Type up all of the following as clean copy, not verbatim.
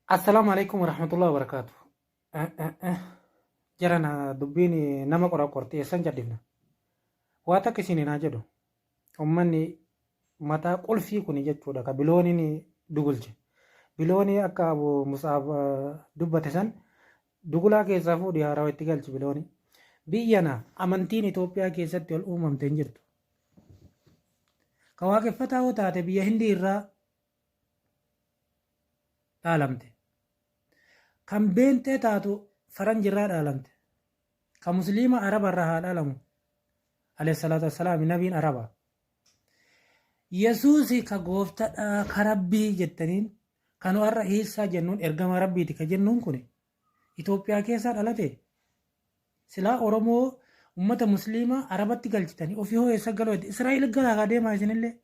Assalamu alaikum warahmatullahi wabarakatuh. Jarana dubbiin nama qoraqortii eessan jaddifna. Waa takka isin naa jedhu ummanni mataa qulfii kun jechuudha ka bilooniin dugulche. Biloonii akka Abu Musaab dubbate san dugulaa keessaa fuudhii haarawaa itti galchi biloonii. Biyyana amantiin Itoophiyaa keessatti ol uumamte hin jirtu. Ka waaqeffataa yoo taate biyya Hindii irraa dhaalamte. Kan beentee taatu faranjirraa dhaalamte. Kan musliima arabarraa haa dhaalamu. Alayhi salaatu wassalaam nabiin arabaa. Yesuusi ka gooftadhaa ka rabbii jettaniin kan warra hiisaa jennuun ergama rabbiiti ka jennuun kun Itoophiyaa keessaa dhalate. Silaa Oromoo ummata musliimaa arabatti galchitanii ofii hoo eessa galoo Israa'eel galaa deemaa isinillee.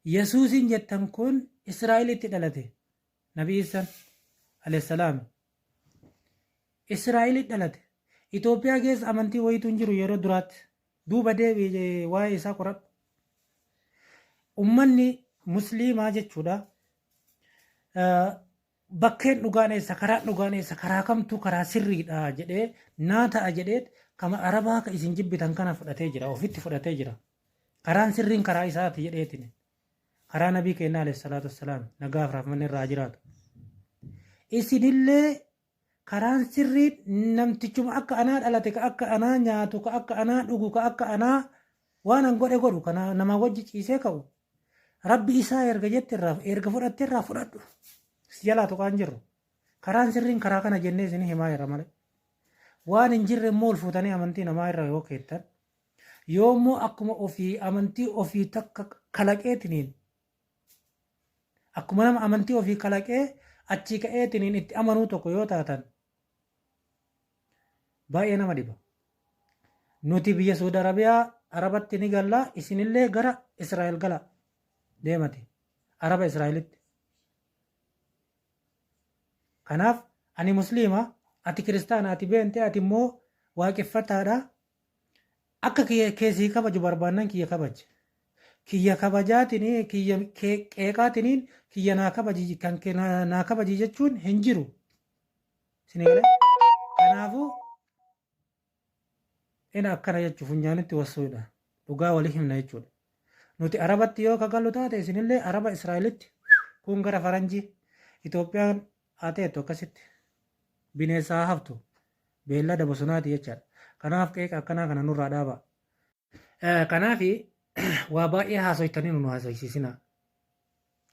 Yesuusin jettan kun Israa'elitti dhalate. Nabi Isan alayhisalaam Israa'elitti dhalate. Itoophiyaa keessa amantii wayitu hin jiru yeroo duraatti. Duuba deebi'ee waa'ee isaa qoradhu. Ummanni musliimaa jechuudha. Bakkeen dhugaan eessa karaan dhugaan eessa karaa kamtu karaa sirriidha jedhee naa ta'a jedhee kama arabaa ka isin jibbitan kana fudhatee jira ofitti fudhatee jira. Karaan sirriin karaa isaati jedheetin. Karaa nabii keenya alayhi salaatu wassalaam nagaaf rahmanni irraa jiraatu. Isinillee karaan sirriin namtichuma akka anaa dhalate ka akka anaa nyaatu ka akka anaa dhugu ka akka anaa waan an godhe godhu kana nama wajji ciisee ka'u. Rabbi isaa erga jettirraa erga fudhattirraa fudhadhu. Jalaa tuqaan jirru. Karaan sirriin karaa kana jennee isin himaa irra malee. Waan hin jirre immoo ol fuutanii amantii namaa irra yoo keettan. Yoommoo akkuma ofii amantii ofii takka kalaqeetiniin akkuma nama amantii ofii kalaqee achii ka'eetiniin itti amanuu tokko yoo taatan baay'ee nama dhiba. Nuti biyya Suudi Arabiyaa Arabatti ni galla isinillee gara Israa'el gala deemati. Araba Israa'elitti. Kanaaf ani musliima ati kiristaana ati beente ati immoo waaqeffataadha. Akka keessii kabaju barbaannan kiyya kabaje. Kiyya kabajaatiin kiyya qeeqaatiin kiyya naa kabaji kan naa kabaji jechuun hin jiru. Sinigale kanaafuu ina akkana jechuuf funyaanitti wassuudha. Dhugaa walii himna jechuudha. Nuti arabatti yoo kagallu taate isinillee araba Israa'elitti kun gara faranjii Itoophiyaan haa ta'ettu akkasitti bineensaa haftu beellada bosonaati jechaadha. Kanaaf qeeqa akkanaa kana nurraa dhaaba. Kanaafi waa baay'ee haasoytanii nu haasoysiisina.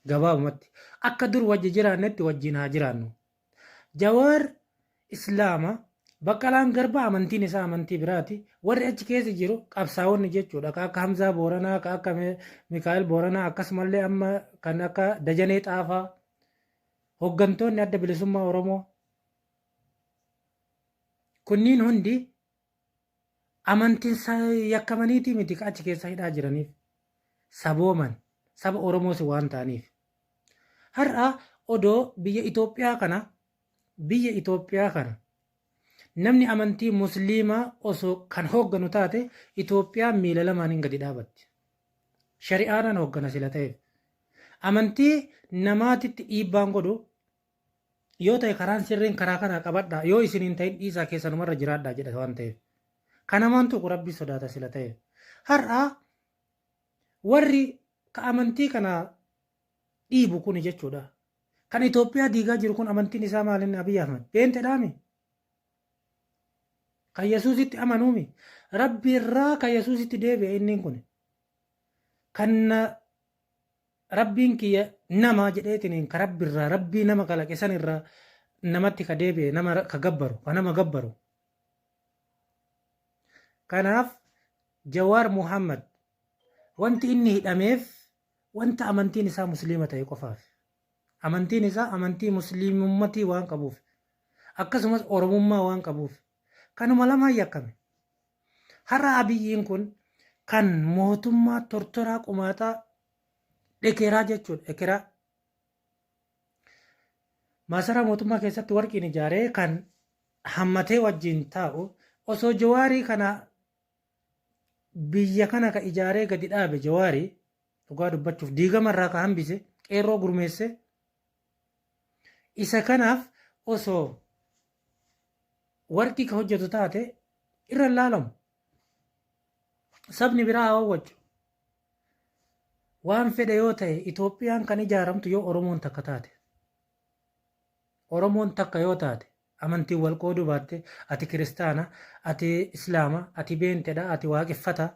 Gabaabumatti akka dur wajji jiraannetti wajjin haa jiraannu. Jawaar Islaama Baqqalaan Garbaa amantiin isaa amantii biraati. Warri achi keessa jiru qabsaa'onni jechuudha. Ka akka Hamzaa Booranaa, ka akka Mikaa'el Booranaa akkasumallee amma kan akka Dajanee Xaafaa hooggantoonni adda bilisummaa Oromoo kunniin hundi amantiin yakkamaniitii miti ka achi keessa hidhaa jiraniif sabooman saba Oromoos waan ta'aniif. Har'a odoo biyya Itoophiyaa kana namni amantii musliimaa osoo kan hoogganu taate Itoophiyaan miila lamaaniin gadi dhaabatti. Shari'aadhaan hooggana sila ta'eef. Amantii namaatitti dhiibbaan godhu yoo ta'e karaan sirriin karaa kana qabadha yoo isiniin ta'in dhiisaa keessanumarra jiraadha jedha waan ta'eef. Kana maantu rabbii sodaata sila ta'eef. Har'a warri ka amantii kana dhiibu kun jechuudha. Kan Itoophiyaa diigaa jiru kun amantiin isaa maalinni Abiy Ahmed beente dhaami. Kan Yesuusitti amanuumi. Rabbi irraa kan Yesuusitti deebi'e inni kun. Kan rabbiin kiyya nama jedheetiniin ka rabbi irraa rabbii nama kalaqe san irraa namatti ka deebi'e nama ka gabbaru ka nama gabbaru. Kanaaf Jawaar Muhammad wanti inni hidhameef wanta amantiin isaa musliima ta'e qofaaf. Amantiin isaa amantii musliimummatii waan qabuuf akkasumas oromummaa waan qabuuf kanuma lamaan yakkame. Har'a Abiyyiin kun kan mootummaa tortoraa qumaataa dhekeraa jechuudha. Dhekeraa maasaraa mootummaa keessatti warqiin ijaaree kan hammatee wajjin taa'u osoo Jawaarii kana biyya kana ka ijaaree gadi dhaabe Jawaarii dhugaa dubbachuuf diigamarraa ka hambise qeerroo gurmeesse Isa kanaaf osoo warqii ka hojjetu taate irra hin laalamu. Sabni biraa haa hawwachu. Waan fedhe yoo ta'e Itoophiyaan kan ijaaramtu yoo Oromoon takka taate. Oromoon takka yoo taate amantiin wal qooduu baatte ati kiristaana, ati islaama, ati beentedha, ati waaqeffata.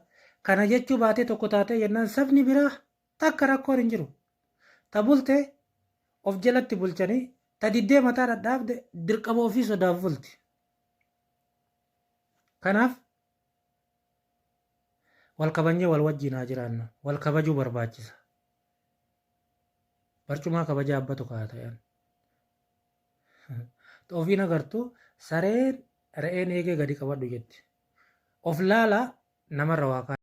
Kana jechuu baatee tokko taatee jennaan sabni biraa takka rakkoon hin jiru. Ta bultee of jalatti bulchanii ta diddee mataa dhadhaabde dirqama ofii sodaaf bulti. Kanaaf wal kabajnee wal wajjin haa jiraannu. Wal kabajuu barbaachisa. Barcumaa kabajaa abbatu kaa'atan. Ofiin agartuu sareen re'een eegee gadi qabadhu jetti. Of laalaa namarra waa